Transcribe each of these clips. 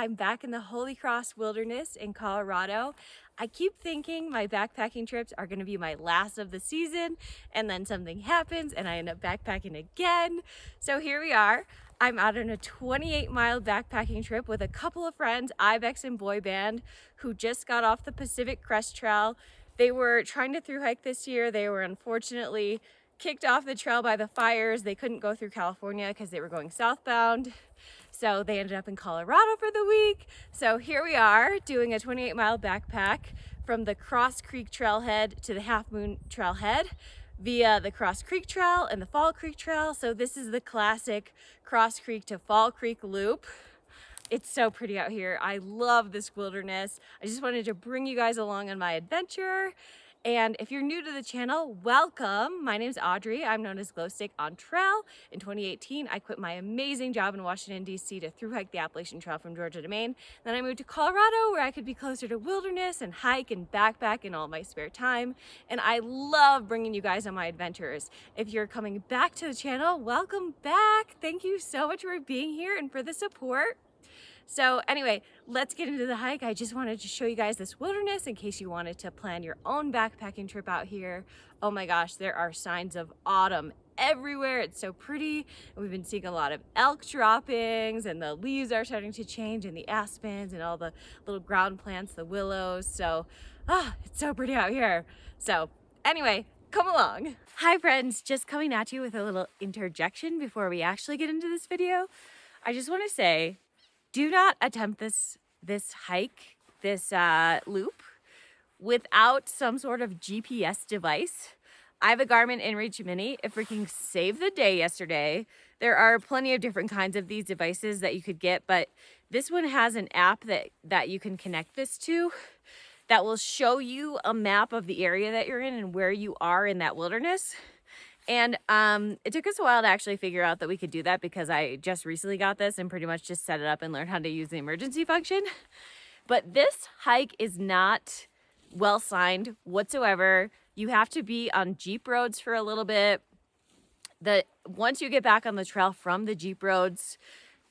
I'm back in the Holy Cross Wilderness in Colorado. I keep thinking my backpacking trips are going to be my last of the season, and then something happens and I end up backpacking again. So here we are. I'm out on a 28-mile backpacking trip with a couple of friends, Ibex and Boy Band, who just got off the Pacific Crest Trail. They were trying to thru hike this year. They were unfortunately kicked off the trail by the fires. They couldn't go through California because they were going southbound. So they ended up in Colorado for the week. So here we are doing a 28-mile backpack from the Cross Creek Trailhead to the Halfmoon Trailhead via the Cross Creek Trail and the Fall Creek Trail. So this is the classic Cross Creek to Fall Creek loop. It's so pretty out here. I love this wilderness. I just wanted to bring you guys along on my adventure. And if you're new to the channel, welcome. My name's Audrey. I'm known as Glow Stick on Trail. In 2018, I quit my amazing job in Washington, D.C. to thru hike the Appalachian Trail from Georgia to Maine. Then I moved to Colorado where I could be closer to wilderness and hike and backpack in all my spare time. And I love bringing you guys on my adventures. If you're coming back to the channel, welcome back. Thank you so much for being here and for the support. So anyway, let's get into the hike. I just wanted to show you guys this wilderness in case you wanted to plan your own backpacking trip out here. Oh my gosh, there are signs of autumn everywhere. It's so pretty. We've been seeing a lot of elk droppings, and the leaves are starting to change, and the aspens and all the little ground plants, the willows. So it's so pretty out here. So anyway, come along. Hi friends, just coming at you with a little interjection before we actually get into this video. I just want to say, do not attempt this hike, this loop, without some sort of GPS device. I have a Garmin InReach Mini. It freaking saved the day yesterday. There are plenty of different kinds of these devices that you could get, but this one has an app that you can connect this to that will show you a map of the area that you're in and where you are in that wilderness. And it took us a while to actually figure out that we could do that because I just recently got this and pretty much just set it up and learned how to use the emergency function. But this hike is not well signed whatsoever. You have to be on Jeep roads for a little bit. Once you get back on the trail from the Jeep roads,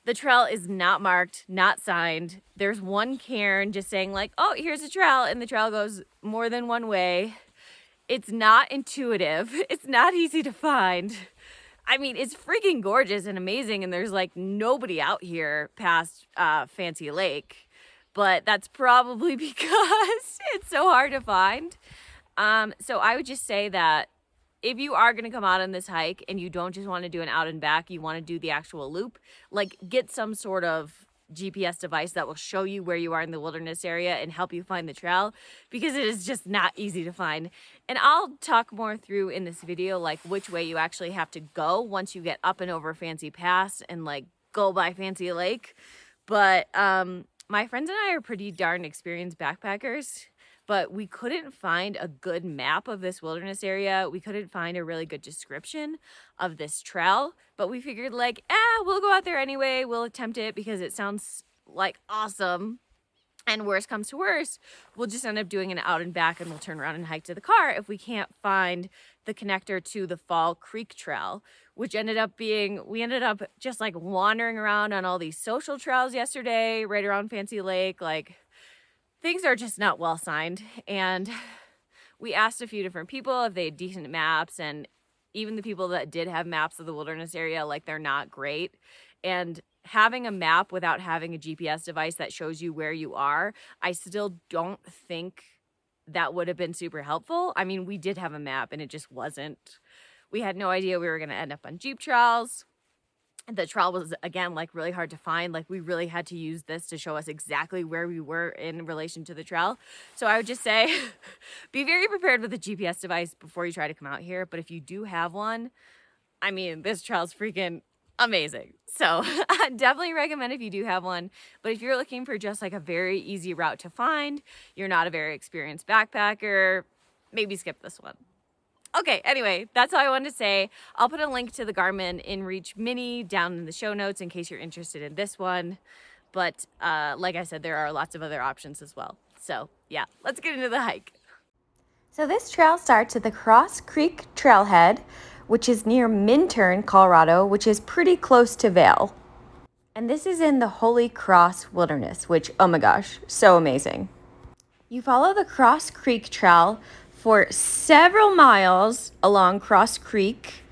the trail is not marked, not signed. There's one cairn just saying like, oh, here's a trail, and the trail goes more than one way. It's not intuitive. It's not easy to find. I mean, it's freaking gorgeous and amazing, and there's like nobody out here past Fancy Lake, but that's probably because it's so hard to find. So I would just say that if you are going to come out on this hike and you don't just want to do an out and back, you want to do the actual loop, like get some sort of GPS device that will show you where you are in the wilderness area and help you find the trail, because it is just not easy to find. And I'll talk more through in this video like which way you actually have to go once you get up and over Fancy Pass and like go by Fancy Lake. But my friends and I are pretty darn experienced backpackers, but we couldn't find a good map of this wilderness area. We couldn't find a really good description of this trail, but we figured like, we'll go out there anyway. We'll attempt it because it sounds like awesome. And worst comes to worst, we'll just end up doing an out and back, and we'll turn around and hike to the car if we can't find the connector to the Fall Creek Trail, which ended up being, we ended up just like wandering around on all these social trails yesterday, right around Fancy Lake. Like, things are just not well signed. And we asked a few different people if they had decent maps, and even the people that did have maps of the wilderness area, like, they're not great. And having a map without having a GPS device that shows you where you are, I still don't think that would have been super helpful. I mean, we did have a map and it just wasn't. We had no idea we were going to end up on Jeep trails. The trail was, again, like really hard to find. Like, we really had to use this to show us exactly where we were in relation to the trail. So I would just say be very prepared with a GPS device before you try to come out here. But if you do have one, I mean, this trail's freaking amazing. So I definitely recommend if you do have one. But if you're looking for just like a very easy route to find, you're not a very experienced backpacker, maybe skip this one. Okay, anyway, that's all I wanted to say. I'll put a link to the Garmin InReach Mini down in the show notes in case you're interested in this one. But like I said, there are lots of other options as well. So yeah, let's get into the hike. So this trail starts at the Cross Creek Trailhead, which is near Minturn, Colorado, which is pretty close to Vail. And this is in the Holy Cross Wilderness, which, oh my gosh, so amazing. You follow the Cross Creek Trail for several miles along Cross Creek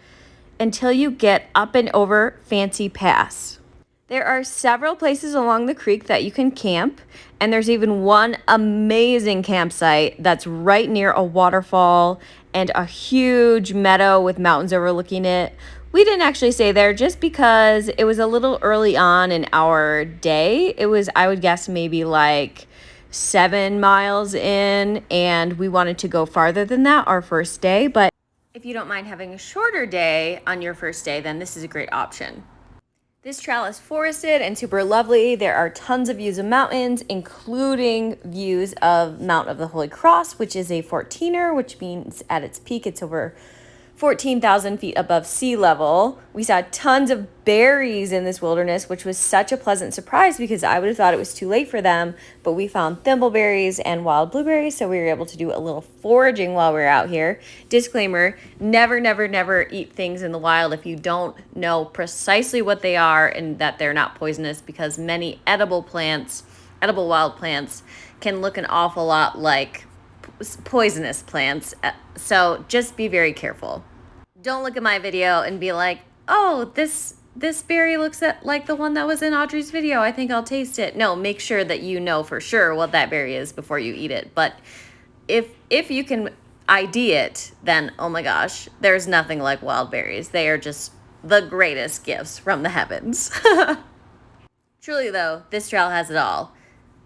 until you get up and over Fancy Pass. There are several places along the creek that you can camp, and there's even one amazing campsite that's right near a waterfall and a huge meadow with mountains overlooking it. We didn't actually stay there just because it was a little early on in our day. It was, I would guess, maybe like 7 miles in, and we wanted to go farther than that our first day. But if you don't mind having a shorter day on your first day, then this is a great option. This trail is forested and super lovely. There are tons of views of mountains, including views of Mount of the Holy Cross, which is a 14er, which means at its peak it's over 14,000 feet above sea level. We saw tons of berries in this wilderness, which was such a pleasant surprise because I would have thought it was too late for them, but we found thimbleberries and wild blueberries, so we were able to do a little foraging while we were out here. Disclaimer, never, never, never eat things in the wild if you don't know precisely what they are and that they're not poisonous, because many edible wild plants, can look an awful lot like poisonous plants, so just be very careful. Don't look at my video and be like, oh, this berry looks like the one that was in Audrey's video. I think I'll taste it. No, make sure that you know for sure what that berry is before you eat it. But if you can ID it, then oh my gosh, there's nothing like wild berries. They are just the greatest gifts from the heavens. Truly though, this trail has it all.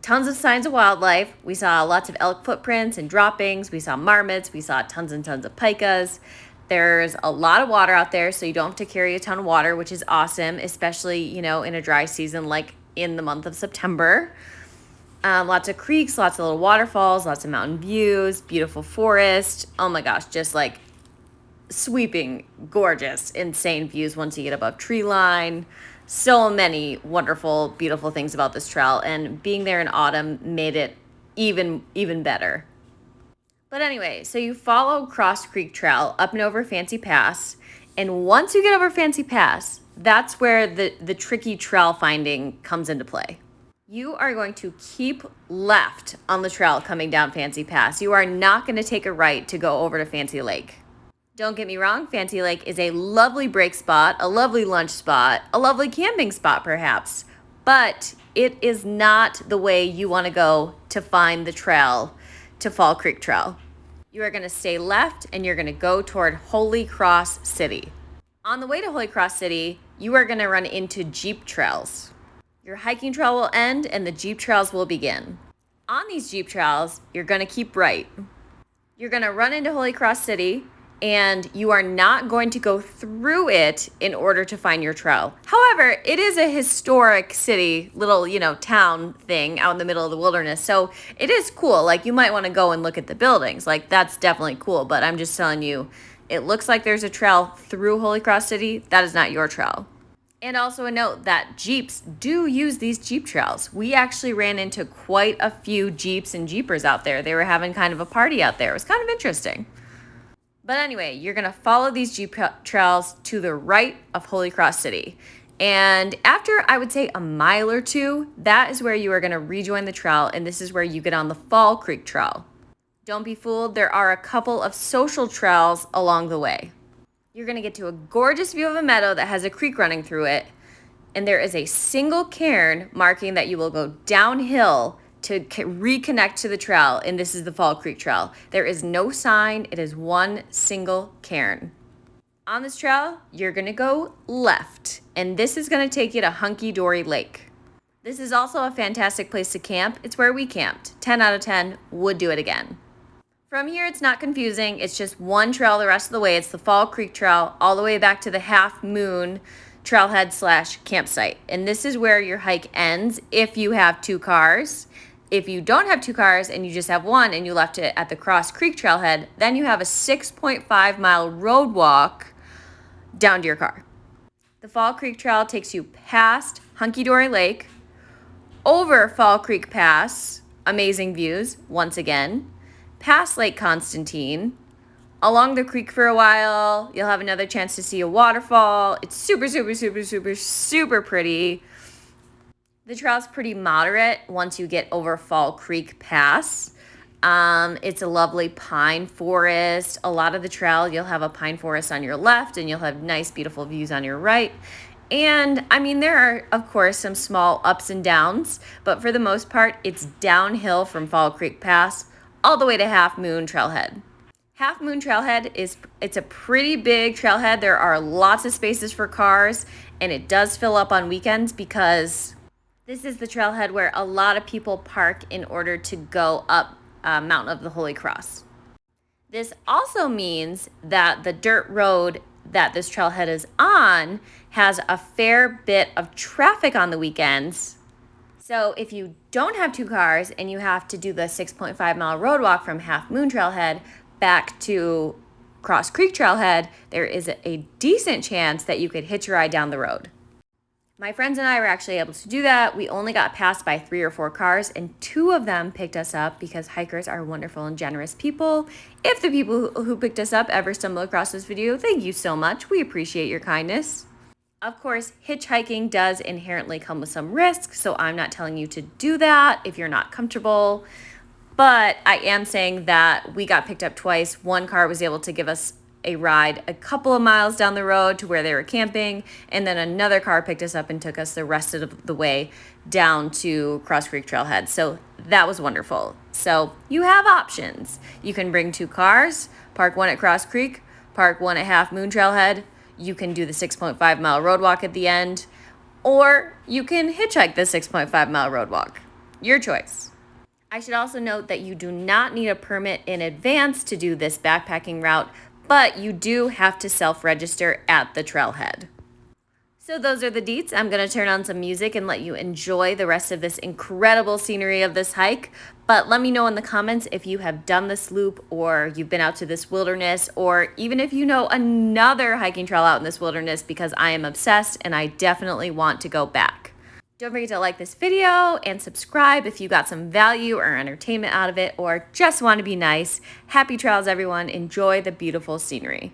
Tons of signs of wildlife. We saw lots of elk footprints and droppings. We saw marmots. We saw tons and tons of pikas. There's a lot of water out there, so you don't have to carry a ton of water, which is awesome, especially, in a dry season like in the month of September. Lots of creeks, lots of little waterfalls, lots of mountain views, beautiful forest. Oh my gosh, just like sweeping, gorgeous, insane views once you get above tree line. So many wonderful, beautiful things about this trail, and being there in autumn made it even better. But anyway, so you follow Cross Creek Trail up and over Fancy Pass, and once you get over Fancy Pass, that's where the tricky trail finding comes into play. You are going to keep left on the trail coming down Fancy Pass. You are not going to take a right to go over to Fancy Lake. Don't get me wrong, Fancy Lake is a lovely break spot, a lovely lunch spot, a lovely camping spot perhaps, but it is not the way you want to go to find the trail to Fall Creek Trail. You are going to stay left and you're going to go toward Holy Cross City. On the way to Holy Cross City, you are going to run into Jeep trails. Your hiking trail will end and the Jeep trails will begin. On these Jeep trails, you're going to keep right. You're going to run into Holy Cross City, and you are not going to go through it in order to find your trail. However, it is a historic city, little, town thing out in the middle of the wilderness. So it is cool. Like, you might want to go and look at the buildings. Like, that's definitely cool. But I'm just telling you, it looks like there's a trail through Holy Cross City. That is not your trail. And also a note that Jeeps do use these Jeep trails. We actually ran into quite a few Jeeps and Jeepers out there. They were having kind of a party out there. It was kind of interesting. But anyway, you're going to follow these Jeep trails to the right of Holy Cross City. And after, I would say, a mile or two, that is where you are going to rejoin the trail, and this is where you get on the Fall Creek Trail. Don't be fooled, there are a couple of social trails along the way. You're going to get to a gorgeous view of a meadow that has a creek running through it, and there is a single cairn marking that you will go downhill to reconnect to the trail, and this is the Fall Creek Trail. There is no sign, it is one single cairn. On this trail, you're gonna go left, and this is gonna take you to Hunky Dory Lake. This is also a fantastic place to camp. It's where we camped. 10 out of 10, would do it again. From here, it's not confusing. It's just one trail the rest of the way. It's the Fall Creek Trail all the way back to the Halfmoon Trailhead / campsite. And this is where your hike ends if you have 2 cars. If you don't have 2 cars and you just have one and you left it at the Cross Creek Trailhead, then you have a 6.5 mile road walk down to your car. The Fall Creek Trail takes you past Hunky Dory Lake, over Fall Creek Pass, amazing views once again, past Lake Constantine, along the creek for a while. You'll have another chance to see a waterfall. It's super, super, super, super, super pretty. The trail's pretty moderate once you get over Fall Creek Pass. It's a lovely pine forest. A lot of the trail, you'll have a pine forest on your left and you'll have nice, beautiful views on your right. And I mean, there are, of course, some small ups and downs, but for the most part, it's downhill from Fall Creek Pass all the way to Halfmoon Trailhead. Halfmoon Trailhead it's a pretty big trailhead. There are lots of spaces for cars, and it does fill up on weekends because this is the trailhead where a lot of people park in order to go up Mountain of the Holy Cross. This also means that the dirt road that this trailhead is on has a fair bit of traffic on the weekends. So if you don't have two cars and you have to do the 6.5-mile road walk from Halfmoon Trailhead back to Cross Creek Trailhead, there is a decent chance that you could hitch a ride down the road. My friends and I were actually able to do that. We only got passed by 3 or 4 cars, and 2 of them picked us up because hikers are wonderful and generous people. If the people who picked us up ever stumble across this video, thank you so much. We appreciate your kindness. Of course, hitchhiking does inherently come with some risk, so I'm not telling you to do that if you're not comfortable. But I am saying that we got picked up twice. One car was able to give us a ride a couple of miles down the road to where they were camping, and then another car picked us up and took us the rest of the way down to Cross Creek Trailhead. So that was wonderful. So you have options. You can bring 2 cars, park one at Cross Creek, park one at Halfmoon Trailhead. You can do the 6.5-mile road walk at the end, or you can hitchhike the 6.5-mile road walk. Your choice. I should also note that you do not need a permit in advance to do this backpacking route, but you do have to self-register at the trailhead. So those are the deets. I'm going to turn on some music and let you enjoy the rest of this incredible scenery of this hike. But let me know in the comments if you have done this loop, or you've been out to this wilderness, or even if you know another hiking trail out in this wilderness, because I am obsessed and I definitely want to go back. Don't forget to like this video and subscribe if you got some value or entertainment out of it, or just want to be nice. Happy trails, everyone. Enjoy the beautiful scenery.